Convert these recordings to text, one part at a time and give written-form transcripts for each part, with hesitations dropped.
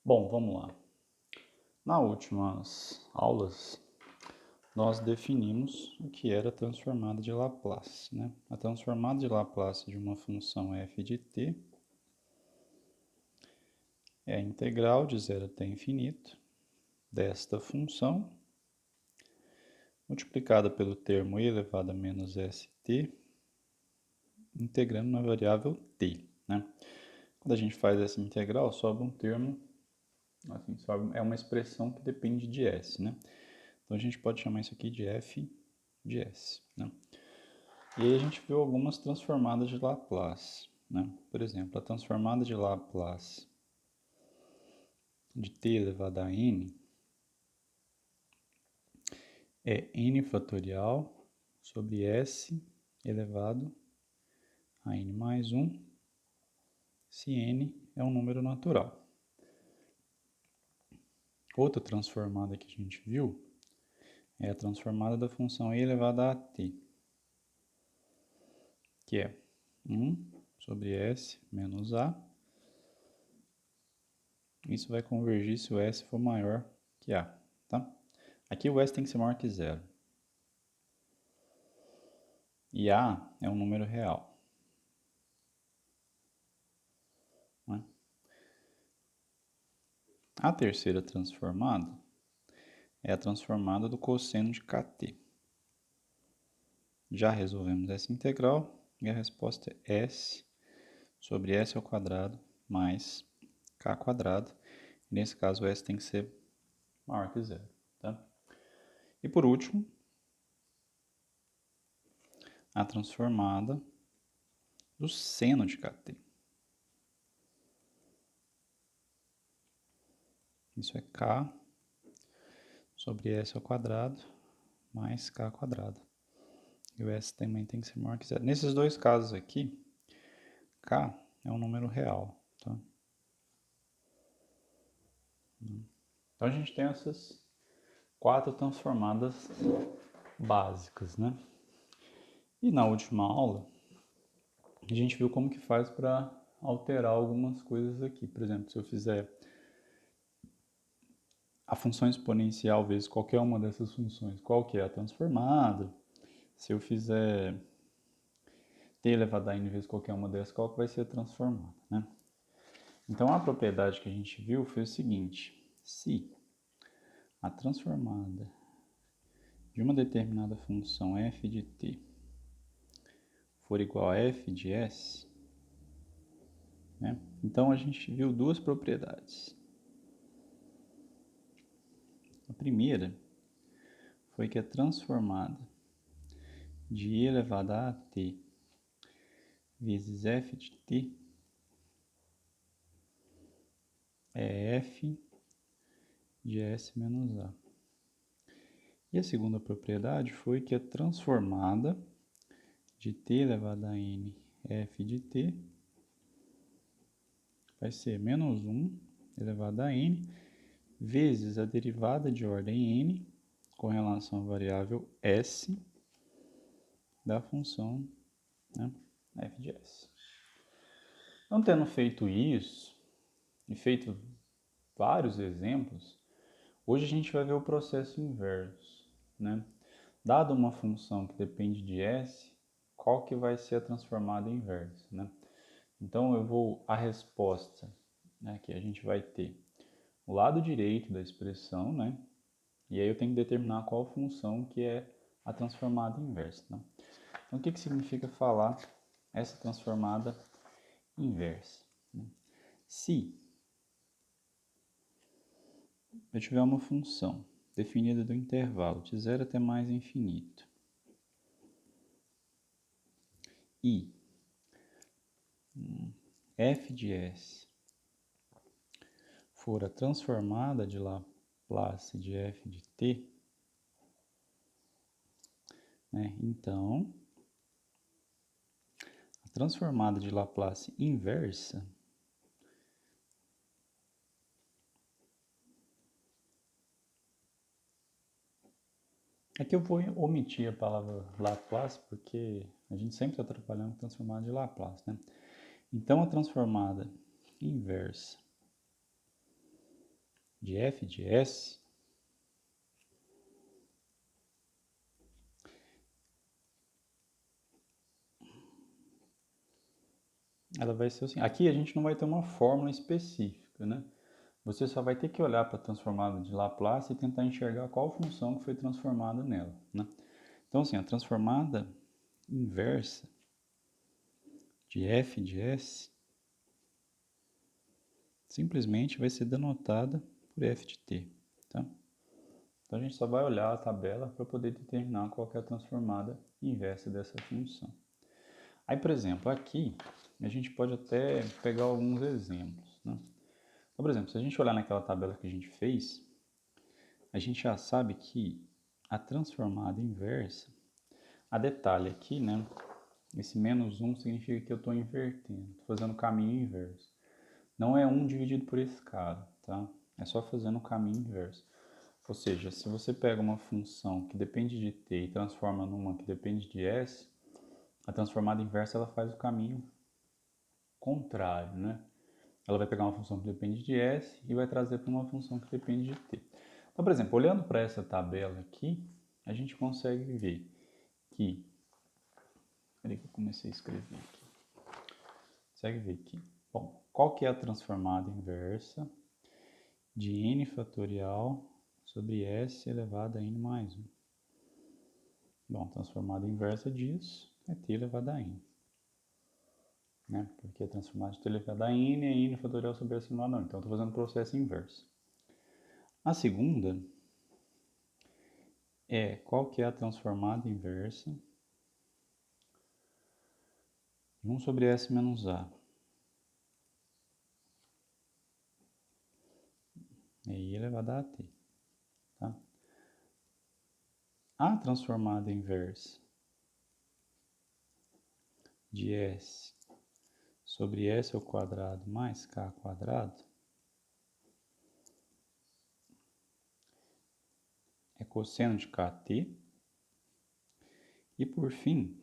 Bom, vamos lá. Nas últimas aulas, nós definimos o que era a transformada de Laplace, né? A transformada de Laplace de uma função f de t é a integral de 0 até infinito desta função multiplicada pelo termo e elevado a menos st, integrando na variável t, né? Quando a gente faz essa integral, sobra um termo, assim, é uma expressão que depende de s, né? Então a gente pode chamar isso aqui de f de s, né? E aí a gente viu algumas transformadas de Laplace, né? Por exemplo, a transformada de Laplace de t elevado a n é n fatorial sobre s elevado a n mais 1, se n é um número natural. Outra transformada que a gente viu é a transformada da função e elevada a t, que é 1 sobre s menos a. Isso vai convergir se o s for maior que a, tá? Aqui o s tem que ser maior que zero. E a é um número real, né? A terceira transformada é a transformada do cosseno de kt. Já resolvemos essa integral e a resposta é s sobre s ao quadrado mais k quadrado. Nesse caso, o s tem que ser maior que zero, tá? E por último, a transformada do seno de kt. Isso é k sobre s ao quadrado mais k quadrado. E o s também tem que ser maior que zero. Nesses dois casos aqui, k é um número real, tá? Então a gente tem essas 4 transformadas básicas, né? E na última aula, a gente viu como que faz para alterar algumas coisas aqui. Por exemplo, se eu fizer a função exponencial vezes qualquer uma dessas funções, qual que é a transformada? Se eu fizer t elevado a n vezes qualquer uma dessas, qual que vai ser a transformada, né? Então a propriedade que a gente viu foi o seguinte: se a transformada de uma determinada função f de t for igual a f de s, né? Então a gente viu duas propriedades. A primeira foi que a transformada de e elevada a t vezes f de t é f de s menos a. E a segunda propriedade foi que a transformada de t elevado a n f de t vai ser menos 1 elevado a n vezes a derivada de ordem n com relação à variável s da função, né, f de s. Então, tendo feito isso e feito vários exemplos, hoje a gente vai ver o processo inverso, né? Dada uma função que depende de s, qual que vai ser a transformada inversa, né? Então a resposta, né, que a gente vai ter o lado direito da expressão, né? E aí eu tenho que determinar qual função que é a transformada inversa, né? Então o que significa falar essa transformada inversa, né? Se eu tiver uma função definida do intervalo de 0 até mais infinito e f de s for a transformada de Laplace de f de t, né? Então a transformada de Laplace inversa aqui eu vou omitir a palavra Laplace porque a gente sempre está trabalhando com transformada de Laplace, né? Então a transformada inversa de f de s ela vai ser assim. Aqui a gente não vai ter uma fórmula específica, né? Você só vai ter que olhar para a transformada de Laplace e tentar enxergar qual função que foi transformada nela, né? Então, assim, a transformada inversa de f de s simplesmente vai ser denotada por f de t, tá? Então, a gente só vai olhar a tabela para poder determinar qual é a transformada inversa dessa função. Aí, por exemplo, aqui a gente pode até pegar alguns exemplos, né? Então, por exemplo, se a gente olhar naquela tabela que a gente fez, a gente já sabe que a transformada inversa, a detalhe aqui, né? Esse menos 1 significa que eu estou invertendo, estou fazendo o caminho inverso. Não é 1 dividido por esse cara, tá? É só fazendo o caminho inverso. Ou seja, se você pega uma função que depende de t e transforma numa que depende de s, a transformada inversa ela faz o caminho contrário, né? Ela vai pegar uma função que depende de s e vai trazer para uma função que depende de t. Então, por exemplo, olhando para essa tabela aqui, a gente consegue ver que... Peraí que eu comecei a escrever aqui. Consegue ver aqui. Bom, qual que é a transformada inversa de n fatorial sobre s elevado a n mais 1? Bom, transformada inversa disso é t elevado a n. Né? Porque a transformada de t elevado a n é n fatorial sobre s elevado a 1. Então, eu estou fazendo o processo inverso. A segunda é qual que é a transformada inversa de 1 sobre s menos a. É i elevado a t. Tá? A transformada inversa de s sobre s ao quadrado mais k quadrado é cosseno de kt. E por fim,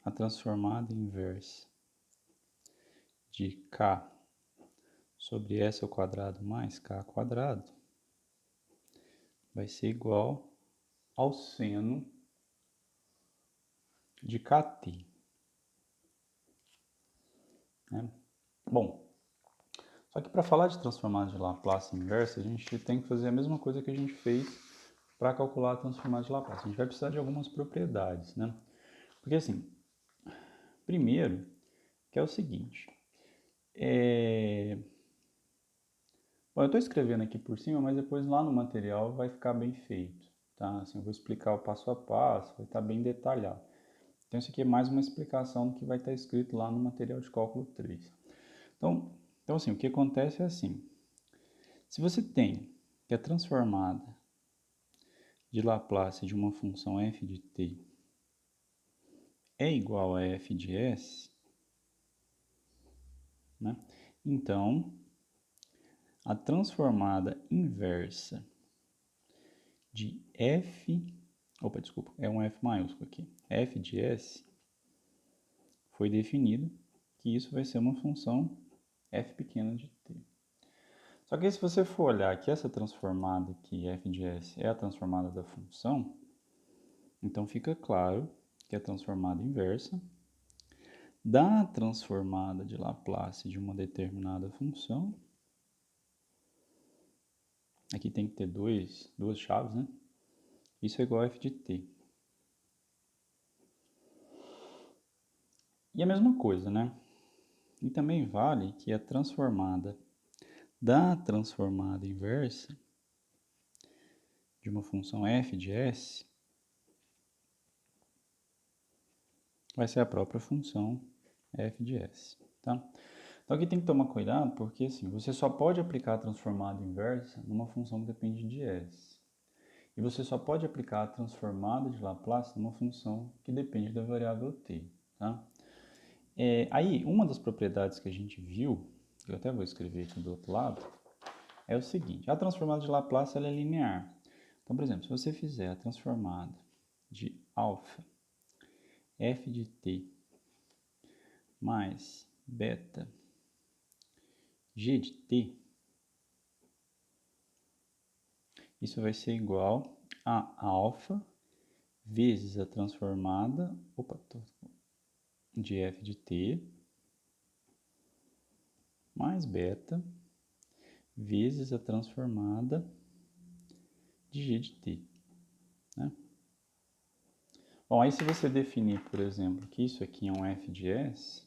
a transformada inversa de k sobre s ao quadrado mais k quadrado vai ser igual ao seno de kt. Né? Bom, só que para falar de transformada de Laplace inversa, a gente tem que fazer a mesma coisa que a gente fez para calcular a transformada de Laplace. A gente vai precisar de algumas propriedades, né? Porque assim, primeiro, que é o seguinte, Bom, eu estou escrevendo aqui por cima, mas depois lá no material vai ficar bem feito, tá? Assim, eu vou explicar o passo a passo, vai estar bem detalhado. Então, isso aqui é mais uma explicação do que vai estar escrito lá no material de cálculo 3. Então assim, o que acontece é assim, se você tem que a transformada de Laplace de uma função f de t é igual a f de s, né? Então, a transformada inversa de desculpa, é um f maiúsculo aqui, f de s, foi definido que isso vai ser uma função f pequena de t. Só que aí, se você for olhar que essa transformada aqui, f de s, é a transformada da função, então fica claro que a transformada inversa da transformada de Laplace de uma determinada função, aqui tem que ter duas chaves, né? Isso é igual a f de t. E a mesma coisa, né? E também vale que a transformada da transformada inversa de uma função f de s vai ser a própria função f de s, tá? Então aqui tem que tomar cuidado porque assim, você só pode aplicar a transformada inversa numa função que depende de s. E você só pode aplicar a transformada de Laplace numa função que depende da variável t, tá? Aí, uma das propriedades que a gente viu, que eu até vou escrever aqui do outro lado, é o seguinte, a transformada de Laplace ela é linear. Então, por exemplo, se você fizer a transformada de alfa f de t mais beta g de t, isso vai ser igual a alfa vezes a transformada de f de t mais beta vezes a transformada de g de t, né? Bom, aí se você definir, por exemplo, que isso aqui é um f de s,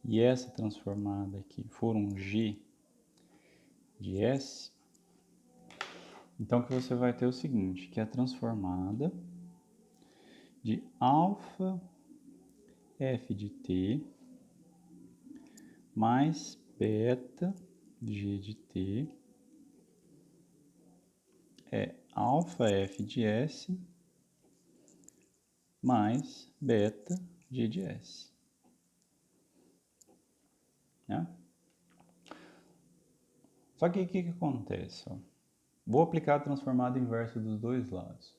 e essa transformada aqui for um g de s, então o que você vai ter é o seguinte, que é a transformada de alfa f de t mais beta g de t é alfa f de s mais beta g de s, né? Só que o que acontece? Ó? Vou aplicar a transformada inversa dos dois lados.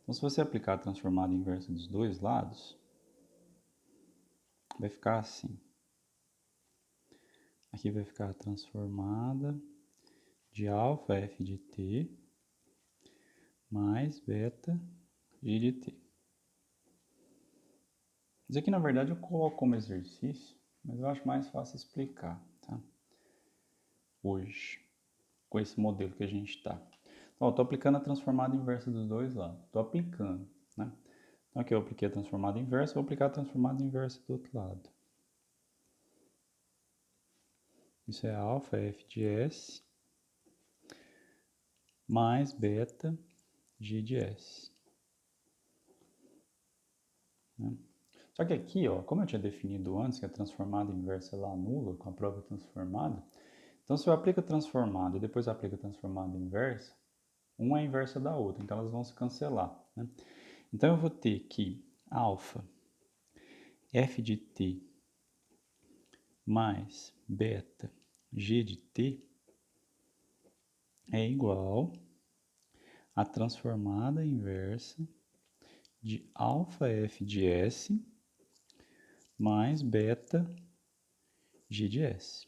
Então, se você aplicar a transformada inversa dos dois lados, vai ficar assim. Aqui vai ficar a transformada de alfa f de t mais beta g de t. Isso aqui, na verdade, eu coloco como exercício, mas eu acho mais fácil explicar, tá? Hoje, com esse modelo que a gente está. Então, estou aplicando a transformada inversa dos dois lados. Estou aplicando, né? Então, aqui eu apliquei a transformada inversa, vou aplicar a transformada inversa do outro lado. Isso é alfa f de s mais beta g de s. Né? Só que aqui, ó, como eu tinha definido antes que a transformada inversa ela anula com a própria transformada, então se eu aplico a transformada e depois aplico a transformada inversa, uma é a inversa da outra, então elas vão se cancelar. Né? Então eu vou ter que alfa f de t mais beta g de t é igual a transformada inversa de alfa f de s mais beta g de s.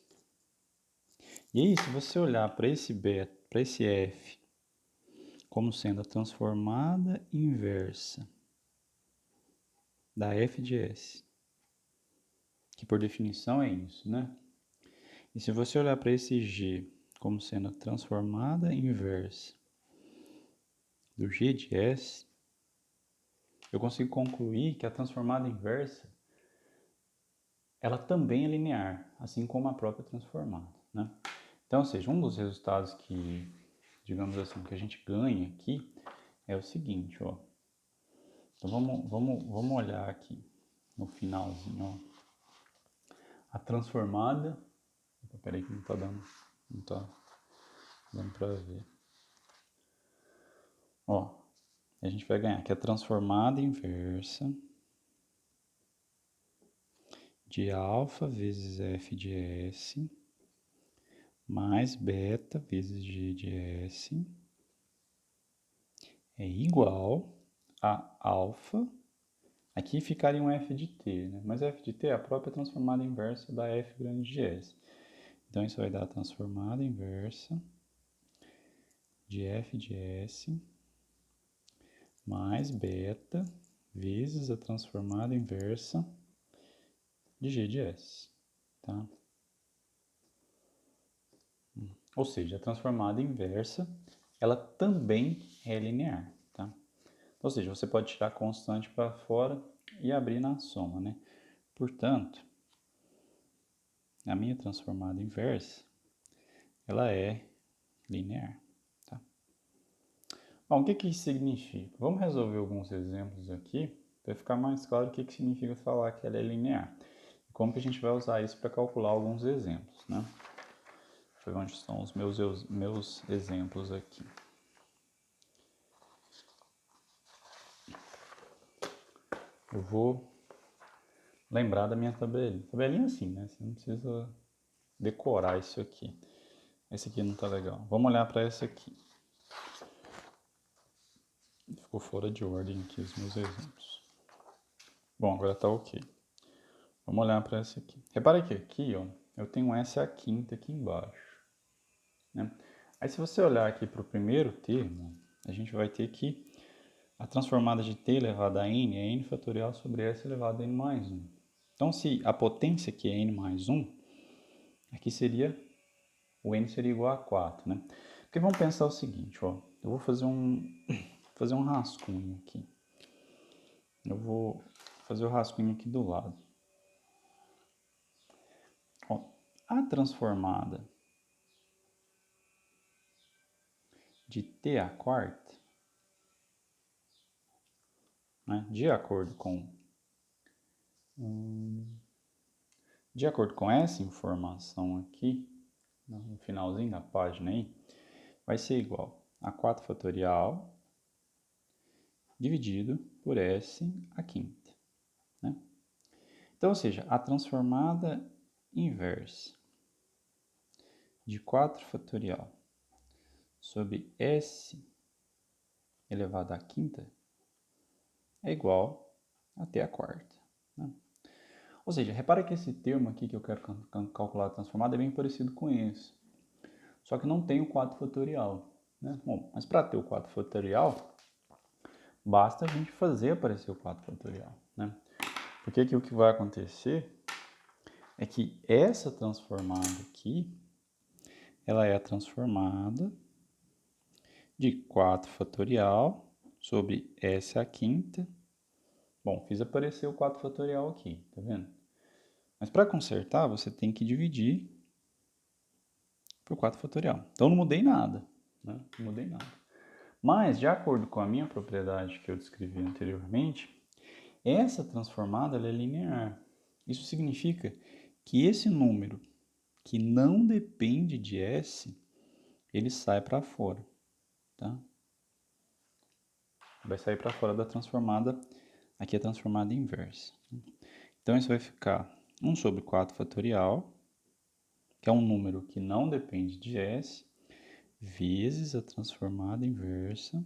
E aí, se você olhar para esse beta, para esse f, como sendo a transformada inversa da f de s, que por definição é isso, né? E se você olhar para esse g como sendo a transformada inversa do g de s, eu consigo concluir que a transformada inversa ela também é linear, assim como a própria transformada, né? Então, ou seja, um dos resultados que, digamos assim, que a gente ganha aqui é o seguinte, ó. Então vamos olhar aqui no finalzinho, ó. A transformada, peraí que não tá dando para ver. Ó, a gente vai ganhar aqui a transformada inversa de alfa vezes f de s mais beta vezes g de s é igual a alfa. Aqui ficaria um f de t, né? Mas f de t é a própria transformada inversa da f grande de s. Então isso vai dar a transformada inversa de f de s mais beta vezes a transformada inversa de g de s, tá? Ou seja, a transformada inversa, ela também é linear, tá? Ou seja, você pode tirar a constante para fora e abrir na soma, né? Portanto, a minha transformada inversa, ela é linear, tá? Bom, o que isso significa? Vamos resolver alguns exemplos aqui para ficar mais claro o que significa falar que ela é linear. E como que a gente vai usar isso para calcular alguns exemplos, né? Deixa eu ver onde estão os meus exemplos aqui. Eu vou lembrar da minha tabelinha. Tabelinha assim, né? Você não precisa decorar isso aqui. Esse aqui não tá legal. Vamos olhar para esse aqui. Ficou fora de ordem aqui os meus exemplos. Bom, agora tá ok. Vamos olhar para esse aqui. Repara que aqui, ó, eu tenho S a quinta aqui embaixo, né? Aí se você olhar aqui para o primeiro termo, a gente vai ter que a transformada de t elevado a n é n fatorial sobre s elevado a n mais 1. Então, se a potência aqui é n mais 1, aqui seria, o n seria igual a 4, né? Porque vamos pensar o seguinte, ó, eu vou fazer um rascunho aqui. Eu vou fazer o rascunho aqui do lado. Ó, a transformada de t à quarta, né, de acordo com essa informação aqui, no finalzinho da página aí, vai ser igual a 4 fatorial dividido por S a quinta, né? Então, ou seja, a transformada inversa de 4 fatorial sobre S elevado à quinta é igual a t à quarta, né? Ou seja, repara que esse termo aqui que eu quero calcular a transformada é bem parecido com esse, só que não tem o 4 fatorial, né? Bom, mas para ter o 4 fatorial, basta a gente fazer aparecer o 4 fatorial, né? Porque aqui o que vai acontecer é que essa transformada aqui, ela é a transformada de 4 fatorial sobre S a quinta. Bom, fiz aparecer o 4 fatorial aqui, tá vendo? Mas para consertar, você tem que dividir por 4 fatorial. Então não mudei nada, né? Não mudei nada. Mas, de acordo com a minha propriedade que eu descrevi anteriormente, essa transformada ela é linear. Isso significa que esse número que não depende de S, ele sai para fora, tá? Vai sair para fora da transformada, aqui é a transformada inversa. Então isso vai ficar 1 sobre 4 fatorial, que é um número que não depende de S, vezes a transformada inversa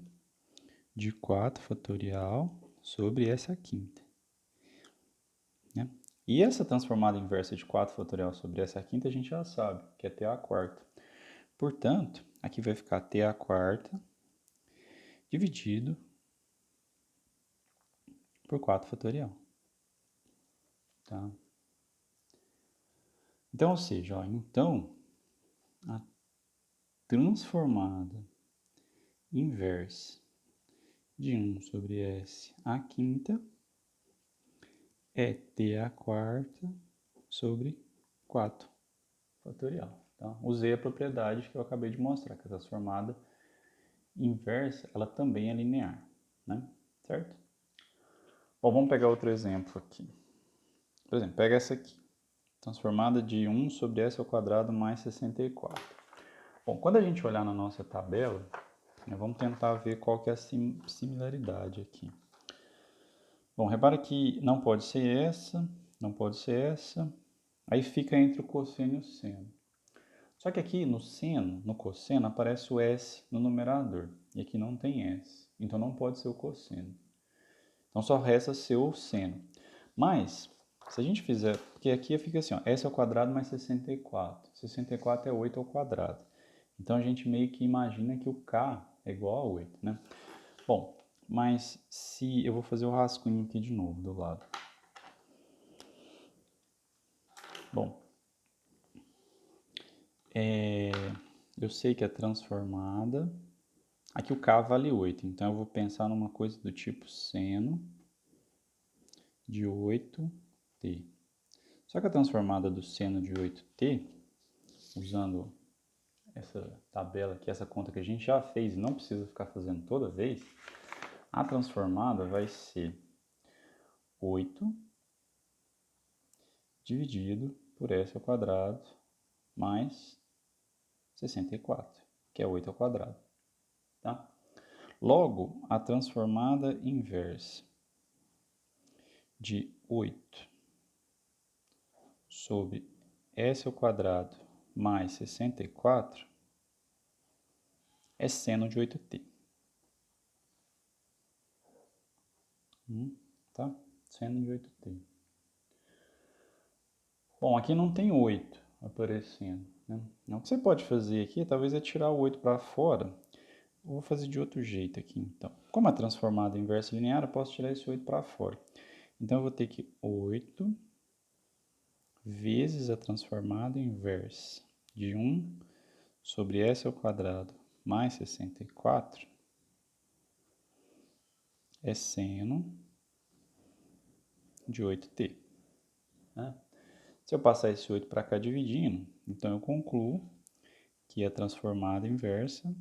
de 4 fatorial sobre S a quinta, né? E essa transformada inversa de 4 fatorial sobre S a quinta a gente já sabe, que é t à quarta. Portanto, aqui vai ficar t à quarta dividido por 4 fatorial, tá? Então, ou seja, ó, então, a transformada inversa de 1 sobre S à quinta é t à quarta sobre 4 fatorial. Tá? Usei a propriedade que eu acabei de mostrar, que a transformada inversa, ela também é linear, né? Certo? Bom, vamos pegar outro exemplo aqui. Por exemplo, pega essa aqui. Transformada de 1 sobre S ao quadrado mais 64. Bom, quando a gente olhar na nossa tabela, vamos tentar ver qual que é a similaridade aqui. Bom, repara que não pode ser essa, não pode ser essa. Aí fica entre o cosseno e o seno. Só que aqui no seno, no cosseno, aparece o S no numerador. E aqui não tem S. Então não pode ser o cosseno. Então só resta ser o seno. Mas, se a gente fizer... Porque aqui fica assim, ó, S ao quadrado mais 64. 64 é 8 ao quadrado. Então a gente meio que imagina que o K é igual a 8, né? Bom, mas se eu vou fazer o rascunho aqui de novo do lado. Bom, eu sei que é transformada. Aqui o K vale 8, então eu vou pensar numa coisa do tipo seno de 8t. Só que a transformada do seno de 8t, usando essa tabela aqui, essa conta que a gente já fez e não precisa ficar fazendo toda vez, a transformada vai ser 8 dividido por s ao quadrado mais 64, que é 8 ao quadrado, tá? Logo, a transformada inversa de 8 sobre s ao quadrado mais 64 é seno de 8t. Tá? Seno de 8t. Bom, aqui não tem 8, aparecendo, né? Então, o que você pode fazer aqui, talvez é tirar o 8 para fora. Eu vou fazer de outro jeito aqui, então. Como é transformada em inversa linear, eu posso tirar esse 8 para fora. Então, eu vou ter que 8 vezes a transformada inversa de 1 sobre s ao quadrado mais 64 é seno de 8t. Né? Se eu passar esse 8 para cá dividindo, então eu concluo que a transformada inversa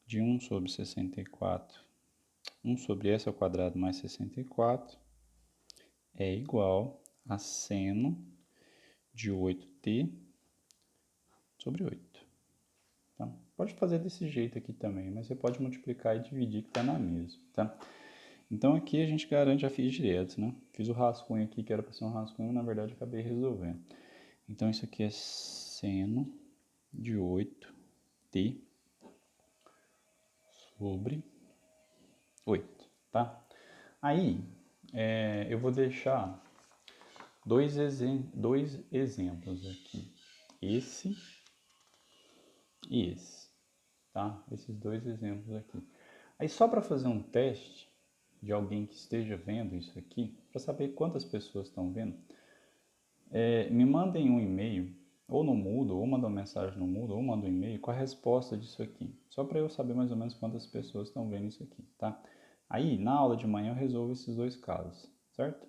de 1 sobre 64, 1 sobre s ao quadrado mais 64, é igual a seno de 8t sobre 8. Tá? Pode fazer desse jeito aqui também, mas você pode multiplicar e dividir que está na mesma. Tá? Então aqui a gente garante, já fiz direto, né? Fiz o rascunho aqui que era para ser um rascunho, na verdade acabei resolvendo. Então isso aqui é seno de 8t sobre 8, tá? Aí eu vou deixar dois exemplos aqui, esse e esse, tá? Esses dois exemplos aqui. Aí só para fazer um teste de alguém que esteja vendo isso aqui, para saber quantas pessoas estão vendo, me mandem um e-mail, ou no Moodle, ou mandam mensagem no Moodle, ou mandam um e-mail com a resposta disso aqui, só para eu saber mais ou menos quantas pessoas estão vendo isso aqui, tá? Aí, na aula de manhã eu resolvo esses dois casos, certo?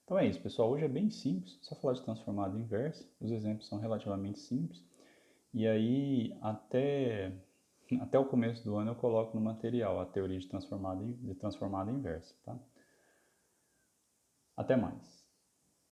Então é isso, pessoal. Hoje é bem simples, só falar de transformada inversa. Os exemplos são relativamente simples. E aí, até o começo do ano, eu coloco no material a teoria de transformada inversa, tá? Até mais.